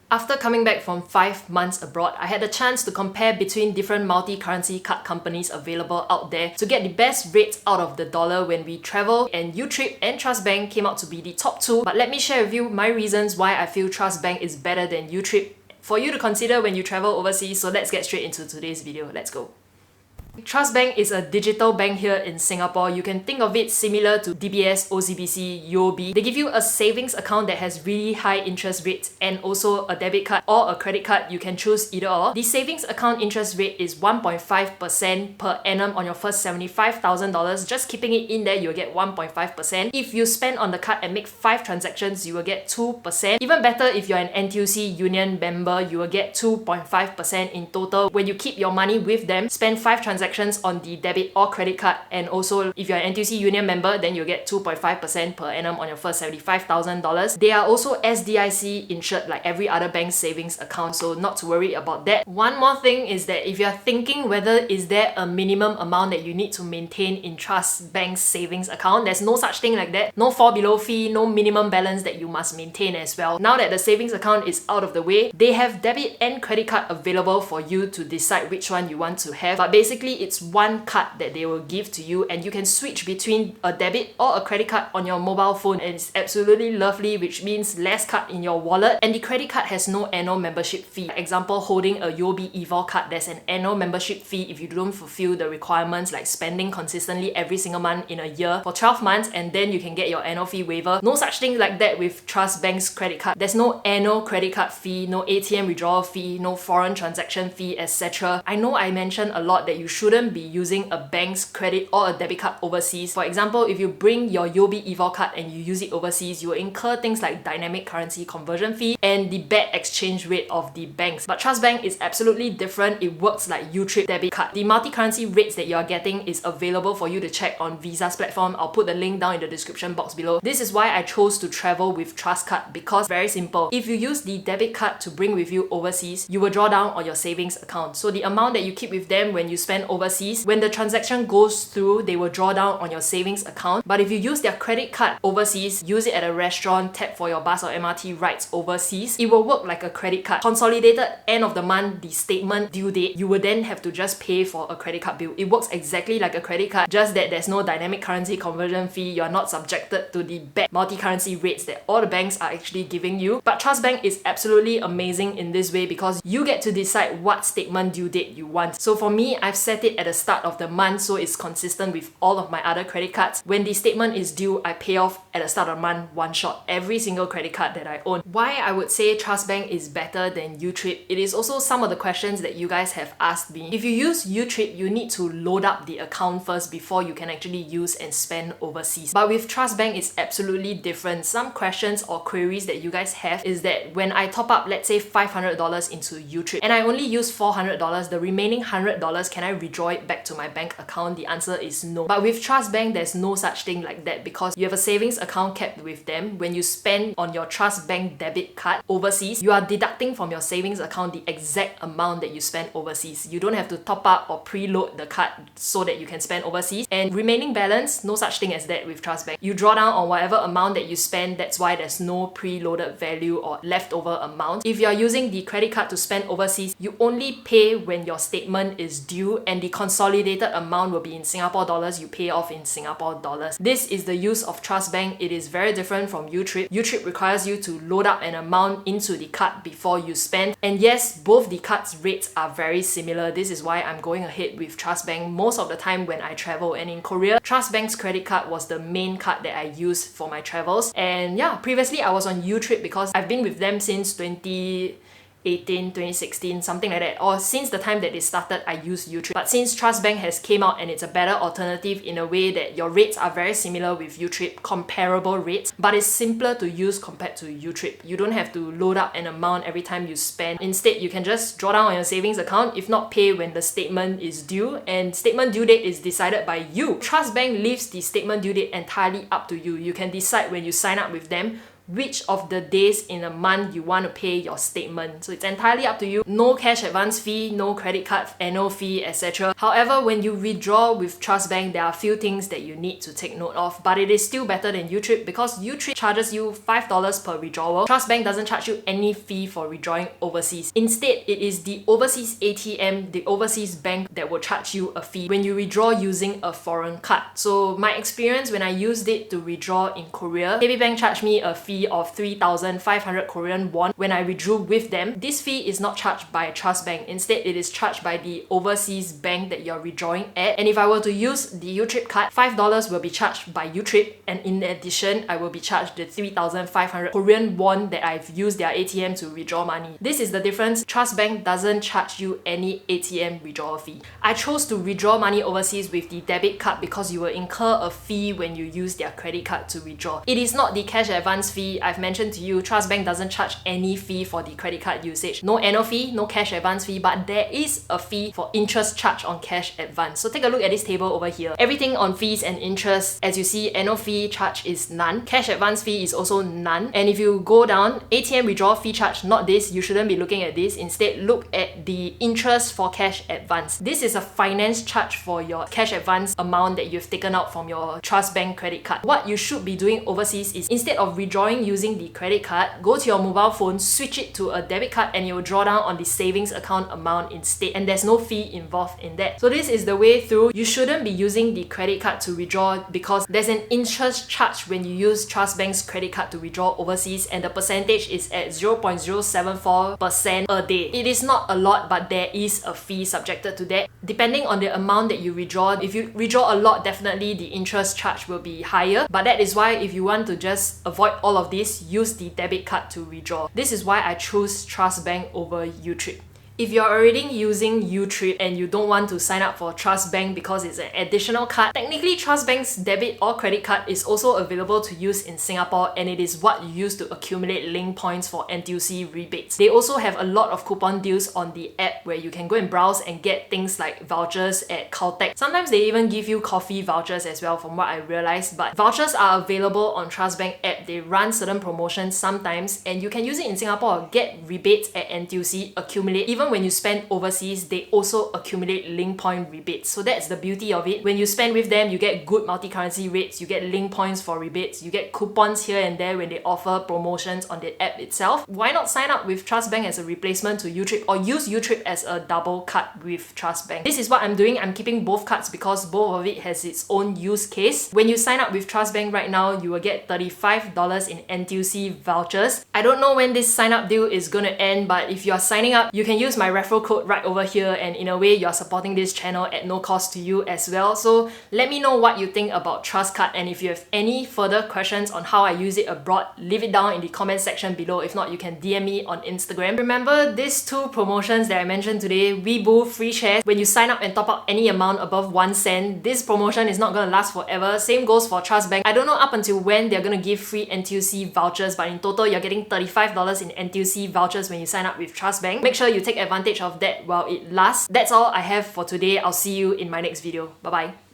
After coming back from 5 months abroad, I had the chance to compare between different multi-currency card companies available out there to get the best rates out of the dollar when we travel, and YouTrip and Trust Bank came out to be the top 2. But let me share with you my reasons why I feel Trust Bank is better than YouTrip for you to consider when you travel overseas. So let's get straight into today's video. Let's go. Trust Bank is a digital bank here in Singapore. You can think of it similar to DBS, OCBC, UOB. They give you a savings account that has really high interest rates and also a debit card or a credit card. You can choose either or. The savings account interest rate is 1.5% per annum on your first $75,000. Just keeping it in there, you'll get 1.5%. If you spend on the card and make 5 transactions, you will get 2%. Even better, if you're an NTUC Union member, you will get 2.5% in total. When you keep your money with them, spend 5 transactions on the debit or credit card, and also if you're an NTUC Union member, then you'll get 2.5% per annum on your first $75,000. They are also SDIC insured like every other bank savings account, so not to worry about that. One more thing is that if you're thinking whether is there a minimum amount that you need to maintain in Trust Bank's savings account, there's no such thing like that. No fall below fee, no minimum balance that you must maintain as well. Now that the savings account is out of the way, they have debit and credit card available for you to decide which one you want to have. But basically, it's one card that they will give to you, and you can switch between a debit or a credit card on your mobile phone, and it's absolutely lovely, which means less card in your wallet. And the credit card has no annual membership fee. Example, holding a UOB Evol card, there's an annual membership fee if you don't fulfill the requirements like spending consistently every single month in a year for 12 months, and then you can get your annual fee waiver. No such thing like that with Trust Bank's credit card. There's no annual credit card fee, no ATM withdrawal fee, no foreign transaction fee, etc. I know I mentioned a lot that you shouldn't be using a bank's credit or a debit card overseas. For example, if you bring your UOB Evol card and you use it overseas, you will incur things like dynamic currency conversion fee and the bad exchange rate of the banks. But Trust Bank is absolutely different. It works like YouTrip debit card. The multi-currency rates that you are getting is available for you to check on Visa's platform. I'll put the link down in the description box below. This is why I chose to travel with Trust Card, because very simple. If you use the debit card to bring with you overseas, you will draw down on your savings account. So the amount that you keep with them when you spend overseas, when the transaction goes through, they will draw down on your savings account. But if you use their credit card overseas, use it at a restaurant, tap for your bus or MRT rides overseas, it will work like a credit card. Consolidated end of the month, the statement due date, you will then have to just pay for a credit card bill. It works exactly like a credit card, just that there's no dynamic currency conversion fee. You're not subjected to the bad multi-currency rates that all the banks are actually giving you. But Trust Bank is absolutely amazing in this way because you get to decide what statement due date you want. So for me, I've set it at the start of the month, so it's consistent with all of my other credit cards. When the statement is due, I pay off at the start of the month one shot every single credit card that I own. Why I would say Trust Bank is better than YouTrip, it is also some of the questions that you guys have asked me. If you use YouTrip, you need to load up the account first before you can actually use and spend overseas. But with Trust Bank, it's absolutely different. Some questions or queries that you guys have is that when I top up, let's say $500 into YouTrip and I only use $400, the remaining $100, can I withdraw it back to my bank account? The answer is no. But with Trust Bank, there's no such thing like that because you have a savings account kept with them. When you spend on your Trust Bank debit card overseas, you are deducting from your savings account the exact amount that you spend overseas. You don't have to top up or preload the card so that you can spend overseas. And remaining balance, no such thing as that with Trust Bank. You draw down on whatever amount that you spend. That's why there's no preloaded value or leftover amount. If you're using the credit card to spend overseas, you only pay when your statement is due, and the consolidated amount will be in Singapore dollars. You pay off in Singapore dollars. This is the use of Trust Bank. It is very different from YouTrip. YouTrip requires you to load up an amount into the card before you spend. And yes, both the cards' rates are very similar. This is why I'm going ahead with Trust Bank most of the time when I travel. And in Korea, Trust Bank's credit card was the main card that I used for my travels. And yeah, previously I was on YouTrip because I've been with them since 2018, 2016, something like that. Or since the time that they started, I used YouTrip. But since Trust Bank has came out and it's a better alternative in a way that your rates are very similar with YouTrip, comparable rates, but it's simpler to use compared to YouTrip. You don't have to load up an amount every time you spend. Instead, you can just draw down on your savings account, if not pay when the statement is due, and statement due date is decided by you. Trust Bank leaves the statement due date entirely up to you. You can decide when you sign up with them which of the days in a month you want to pay your statement. So it's entirely up to you. No cash advance fee, no credit card annual fee, etc. However, when you withdraw with Trust Bank, there are a few things that you need to take note of, but it is still better than YouTrip because YouTrip charges you $5 per withdrawal. Trust Bank doesn't charge you any fee for withdrawing overseas. Instead, it is the overseas ATM, the overseas bank that will charge you a fee when you withdraw using a foreign card. So my experience when I used it to withdraw in Korea, KB Bank charged me a fee of 3,500 Korean won when I withdrew with them. This fee is not charged by Trust Bank. Instead, it is charged by the overseas bank that you're withdrawing at. And if I were to use the YouTrip card, $5 will be charged by YouTrip, and in addition, I will be charged the 3,500 Korean won that I've used their ATM to withdraw money. This is the difference. Trust Bank doesn't charge you any ATM withdrawal fee. I chose to withdraw money overseas with the debit card because you will incur a fee when you use their credit card to withdraw. It is not the cash advance fee. I've mentioned to you, Trust Bank doesn't charge any fee for the credit card usage. No annual fee, no cash advance fee, but there is a fee for interest charge on cash advance. So take a look at this table over here. Everything on fees and interest, as you see, annual fee charge is none. Cash advance fee is also none. And if you go down, ATM withdrawal fee charge, not this. You shouldn't be looking at this. Instead, look at the interest for cash advance. This is a finance charge for your cash advance amount that you've taken out from your Trust Bank credit card. What you should be doing overseas is instead of withdrawing using the credit card, go to your mobile phone, switch it to a debit card, and you'll draw down on the savings account amount instead. And there's no fee involved in that. So this is the way through. You shouldn't be using the credit card to withdraw because there's an interest charge when you use Trust Bank's credit card to withdraw overseas, and the percentage is at 0.074% a day. It is not a lot, but there is a fee subjected to that. Depending on the amount that you withdraw, if you withdraw a lot, definitely the interest charge will be higher. But that is why if you want to just avoid all of this, use the debit card to withdraw. This is why I choose Trust Bank over YouTrip. If you're already using YouTrip and you don't want to sign up for Trust Bank because it's an additional card, technically Trust Bank's debit or credit card is also available to use in Singapore, and it is what you use to accumulate link points for NTUC rebates. They also have a lot of coupon deals on the app where you can go and browse and get things like vouchers at Caltech. Sometimes they even give you coffee vouchers as well, from what I realized, but vouchers are available on Trust Bank app. They run certain promotions sometimes, and you can use it in Singapore, get rebates at NTUC, accumulate. Even when you spend overseas, they also accumulate link point rebates. So that's the beauty of it. When you spend with them, you get good multi-currency rates, you get link points for rebates, you get coupons here and there when they offer promotions on the app itself. Why not sign up with Trust Bank as a replacement to YouTrip, or use YouTrip as a double card with Trust Bank? This is what I'm doing. I'm keeping both cards because both of it has its own use case. When you sign up with Trust Bank right now, you will get $35 in NTUC vouchers. I don't know when this sign up deal is gonna end, but if you are signing up, you can use my referral code right over here, and in a way you're supporting this channel at no cost to you as well. So let me know what you think about Trust Card, and if you have any further questions on how I use it abroad, leave it down in the comment section below. If not, you can DM me on Instagram. Remember these two promotions that I mentioned today, Weibo free shares. When you sign up and top up any amount above 1 cent, this promotion is not gonna last forever. Same goes for Trust Bank. I don't know up until when they're gonna give free NTUC vouchers, but in total you're getting $35 in NTUC vouchers when you sign up with Trust Bank. Make sure you take advantage of that while it lasts. That's all I have for today. I'll see you in my next video. Bye bye.